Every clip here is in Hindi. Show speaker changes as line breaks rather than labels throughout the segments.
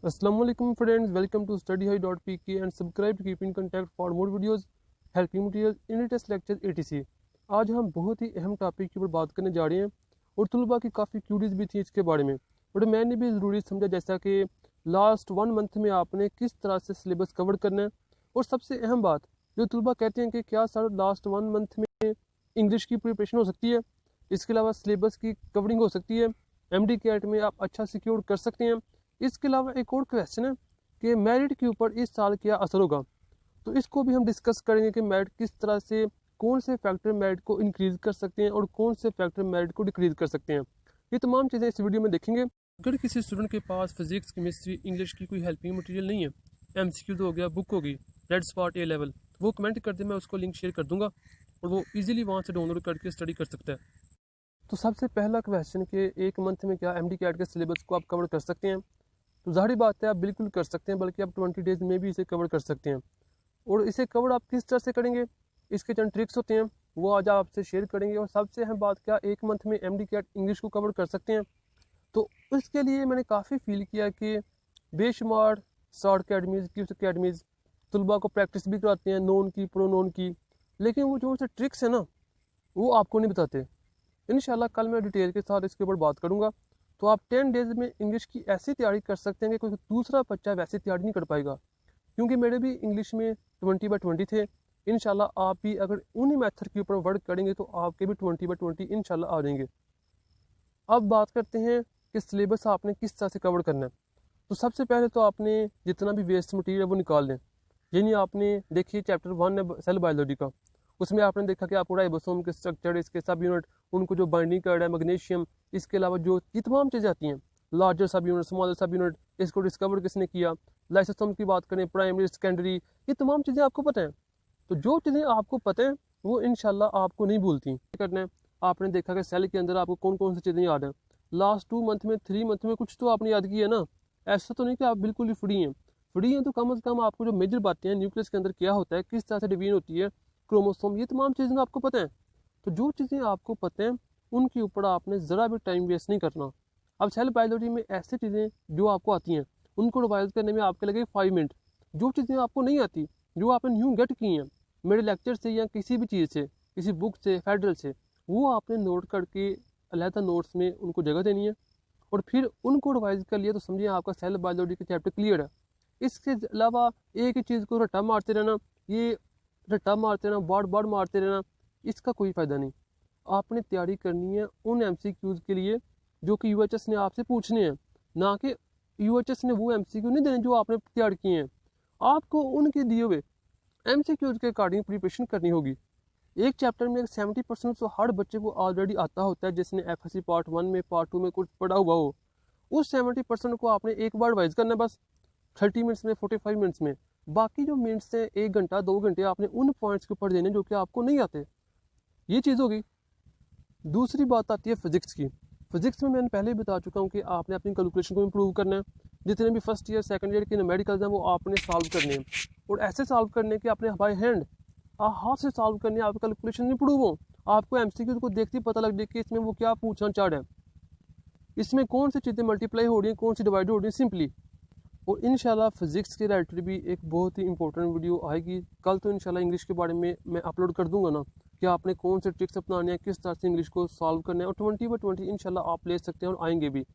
Assalamualaikum friends, welcome to STUDYHIGH.Pk and subscribe to keep in contact for more videos, helping materials, unit test lectures etc. आज हम बहुत ही अहम टॉपिक के ऊपर बात करने जा रहे हैं और तुलबा की काफ़ी क्यूरीज भी थी इसके बारे में, बट मैंने भी ज़रूरी समझा जैसा कि लास्ट 1 मंथ में आपने किस तरह से सिलेबस कवर करना है। और सबसे अहम बात जो तुलबा कहते हैं कि क्या सर लास्ट 1 मंथ में इंग्लिश की प्रिपरेशन हो सकती है, इसके अलावा सिलेबस की कवरिंग हो सकती है, MDCAT में आप अच्छा सिक्योर कर सकते हैं। इसके अलावा एक और क्वेश्चन है कि मेरिट के ऊपर इस साल क्या असर होगा, तो इसको भी हम डिस्कस करेंगे कि मेरिट किस तरह से, कौन से फैक्टर मेरिट को इंक्रीज कर सकते हैं और कौन से फैक्टर मेरिट को डिक्रीज कर सकते हैं। ये तमाम चीज़ें इस वीडियो में देखेंगे। अगर किसी स्टूडेंट के पास फिजिक्स, केमिस्ट्री, इंग्लिश की कोई हेल्पिंग मटेरियल नहीं है, MCQ हो गया, बुक होगी, रेड स्पॉट A लेवल, वो कमेंट कर दे, मैं उसको लिंक शेयर कर दूंगा और वो इजीली वहाँ से डाउनलोड करके स्टडी कर सकता है। तो सबसे पहला क्वेश्चन कि 1 मंथ में क्या MDCAT के सिलेबस को आप कवर कर सकते हैं, तो ज़ाहिर बात है आप बिल्कुल कर सकते हैं, बल्कि आप 20 डेज़ में भी इसे कवर कर सकते हैं। और इसे कवर आप किस तरह से करेंगे, इसके चंद ट्रिक्स होते हैं, वो आज आपसे शेयर करेंगे। और सबसे अहम बात, क्या 1 मंथ में MDCAT इंग्लिश को कवर कर सकते हैं, तो उसके लिए मैंने काफ़ी फील किया कि बेशुमार शॉर्ट अकेडमीज़, क्यूज अकेडमीज़ तुलबा को प्रैक्टिस भी कराते हैं नोन की, प्रोनोन की, लेकिन वो जो से ट्रिक्स है ना, वो आपको नहीं बताते। इंशाल्लाह कल मैं डिटेल के साथ इसके ऊपर बात करूँगा। तो आप 10 डेज़ में इंग्लिश की ऐसी तैयारी कर सकते हैं कि कोई दूसरा बच्चा वैसे तैयारी नहीं कर पाएगा, क्योंकि मेरे भी इंग्लिश में 20/20 थे। इंशाल्लाह आप भी अगर उन्हीं मेथड के ऊपर वर्क करेंगे तो आपके भी 20/20 इंशाल्लाह आ जाएंगे। अब बात करते हैं कि सिलेबस आपने किस तरह से कवर करना है। तो सबसे पहले तो आपने जितना भी वेस्ट मटीरियल है वो निकाल लें। यानी आपने देखिए चैप्टर 1 है सेल बायोलॉजी का, उसमें आपने देखा कि आपको राइबोसोम के स्ट्रक्चर, इसके सब यूनिट, उनको जो बाइंडिंग कार्ड है, मैग्नीशियम, इसके अलावा जो ये तमाम चीज़ें आती हैं, लार्जर सब यूनिट, स्मॉलर सब यूनिट, इसको डिस्कवर किसने किया, लाइसोसोम की बात करें, प्राइमरी, सेकेंडरी, ये तमाम चीज़ें आपको पता है। तो जो चीज़ें आपको पता है वो इंशाल्लाह आपको नहीं भूलती करना है। आपने देखा कि सेल के अंदर आपको कौन कौन सी चीज़ें याद हैं, लास्ट 2 मंथ में, 3 मंथ में कुछ तो आपने याद किया ना। ऐसा तो नहीं कि आप बिल्कुल ही फ्री हैं। फ्री हैं तो कम से कम आपको जो मेजर बातें हैं, न्यूक्लियस के अंदर क्या होता है, किस तरह से डिवीजन होती है, क्रोमोसोम, ये तमाम चीज़ें आपको पता है। तो जो चीज़ें आपको पता हैं उनके ऊपर आपने ज़रा भी टाइम वेस्ट नहीं करना। अब सेल बायोलॉजी में ऐसी चीज़ें जो आपको आती हैं उनको रिवाइज करने में आपके लगे 5 मिनट। जो चीज़ें आपको नहीं आती, जो आपने न्यू गेट की हैं मेरे लेक्चर से या किसी भी चीज़ से, किसी बुक से, फेडरल से, वो आपने नोट करके अलहदा नोट्स में उनको जगह देनी है और फिर उनको रिवाइज कर लिया तो समझिए आपका सेल बायोलॉजी का चैप्टर क्लियर है। इसके अलावा एक ही चीज़ को रट्टा मारते रहना, ये रट्टा मारते रहना, बार बार मारते रहना, इसका कोई फ़ायदा नहीं। आपने तैयारी करनी है उन MCQs के लिए जो कि UHS ने आपसे पूछने हैं, ना कि UHS ने वो MCQ नहीं देने जो आपने तैयार किए हैं। आपको उनके दिए हुए MCQs के अकॉर्डिंग प्रिपरेशन करनी होगी। एक चैप्टर में 70% तो हर बच्चे को ऑलरेडी आता होता है, जिसने FSC पार्ट 1 में, पार्ट 2 में कुछ पढ़ा हुआ हो। उस 70% को आपने एक बार रिवाइज करना है, बस 30 मिनट्स में, 45 मिनट्स में। बाकी जो मिनट्स हैं, 1 घंटा 2 घंटे, आपने उन पॉइंट्स के ऊपर देने जो कि आपको नहीं आते। ये चीज़ होगी। दूसरी बात आती है फिजिक्स की। फिजिक्स में मैंने पहले ही बता चुका हूँ कि आपने अपनी कैलकुलेशन को इम्प्रूव करना है। जितने भी फर्स्ट ईयर, सेकंड ईयर के न्यूमेरिकल्स हैं वो आपने सॉल्व करने हैं, और ऐसे सॉल्व करने के अपने बाय हैंड, हाथ से सॉल्व करने, आपकी कैलकुलेशन इंप्रूव हो। आपको MCQ को देखते ही पता लग जाए कि इसमें वो क्या पूछना चाह रहा है, इसमें कौन सी चीज़ें मल्टीप्लाई हो रही हैं, कौन सी डिवाइड हो रही है सिंपली। और इंशाल्लाह फिजिक्स के रिलेटेड भी एक बहुत ही इंपॉर्टेंट वीडियो आएगी कल। तो इंशाल्लाह इंग्लिश के बारे में मैं अपलोड कर दूंगा ना, कि आपने कौन से ट्रिक्स अपनाने हैं, किस तरह से इंग्लिश को सॉल्व करना है, और 20/20 इंशाल्लाह आप ले सकते हैं और आएंगे भी।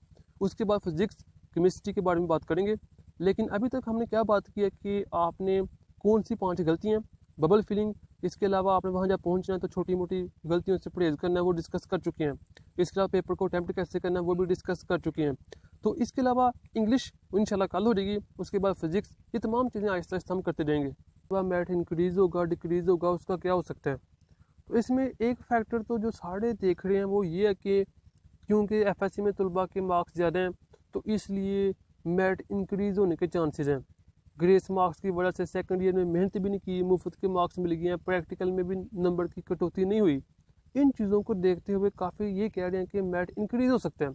उसके बाद फिजिक्स, केमिस्ट्री के बारे में बात करेंगे। लेकिन अभी तक हमने क्या बात की है कि आपने कौन सी 5 गलतियाँ, बबल फिलिंग, इसके अलावा आपने वहाँ जब पहुँचना है तो छोटी मोटी गलतियों से परहेज़ करना है, वो डिस्कस कर चुके हैं। इसके अलावा पेपर को अटैम्प्ट कैसे करना है वो भी डिस्कस कर चुके हैं। तो इसके अलावा इंग्लिश इंशाल्लाह कल हो जाएगी। उसके बाद फिजिक्स, ये तमाम चीज़ें आहिस्ता आहिस्ता हम करते जाएंगे। उसके बाद मैथ इंक्रीज़ होगा, डिक्रीज़ होगा, उसका क्या हो सकता है। तो इसमें एक फैक्टर तो जो सारे देख रहे हैं वो ये है कि क्योंकि FSC में तलबा के मार्क्स ज़्यादा हैं तो इसलिए मैथ इंक्रीज़ होने के चांसेस हैं। ग्रेस मार्क्स की वजह से सेकंड ईयर में मेहनत भी नहीं की, मुफ्त के मार्क्स मिल गए हैं, प्रैक्टिकल में भी नंबर की कटौती नहीं हुई। इन चीज़ों को देखते हुए काफ़ी ये कह रहे हैं कि मैथ इंक्रीज़ हो सकता है।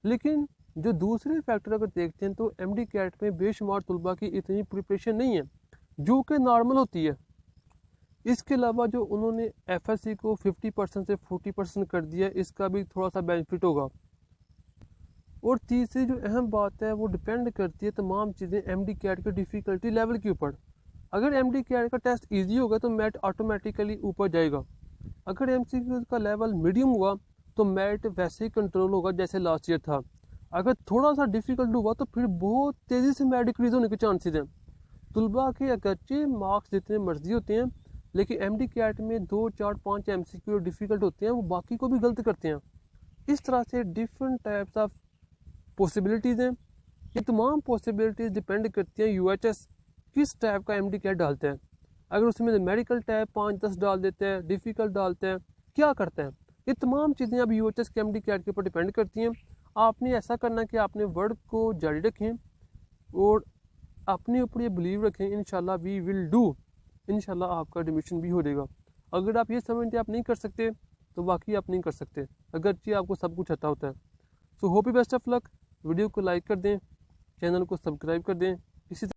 लेकिन जो दूसरे फैक्टर अगर देखते हैं तो MDCAT में बेशुमार तलबा की इतनी प्रिपरेशन नहीं है जो कि नॉर्मल होती है। इसके अलावा जो उन्होंने FSC को 50% से 40% कर दिया, इसका भी थोड़ा सा बेनिफिट होगा। और तीसरी जो अहम बात है वो डिपेंड करती है तमाम चीज़ें MDCAT के डिफ़िकल्टी लेवल के ऊपर। अगर MDCAT का टेस्ट ईजी होगा तो मैट ऑटोमेटिकली ऊपर जाएगा। अगर MCQS का लेवल मीडियम हुआ तो मैट वैसे ही कंट्रोल होगा जैसे लास्ट ईयर था। अगर थोड़ा सा डिफ़िकल्ट हुआ तो फिर बहुत तेज़ी से मैट डिक्रीज़ होने के चांसेस हैं। तुलबा के अगरचे मार्क्स जितने मर्जी होते हैं, लेकिन MDCAT में 2, 4, 5 MCQ डिफ़िकल्ट होते हैं, वो बाकी को भी गलत करते हैं। इस तरह से डिफरेंट टाइप्स ऑफ पॉसिबिलिटीज़ हैं। ये तमाम पॉसिबिलिटीज़ डिपेंड करती हैं UHS किस टाइप का MDCAT डालता है। अगर उसमें मेडिकल टाइप 5-10 डाल देते हैं, डिफ़िकल्ट डालते हैं, क्या करते हैं, ये तमाम चीज़ें अब UHS के MDCAT के ऊपर डिपेंड करती हैं। आपने ऐसा करना कि आपने वर्ड को जारी रखें और अपने ऊपर ये बिलीव रखें, इंशाल्लाह वी विल डू, इंशाल्लाह आपका एडमिशन भी हो जाएगा। अगर आप ये समझते आप नहीं कर सकते तो वाकई आप नहीं कर सकते, अगरचे आपको सब कुछ आता होता है। So hope you best of luck. Video को लाइक कर दें, चैनल को सब्सक्राइब कर दें। इसी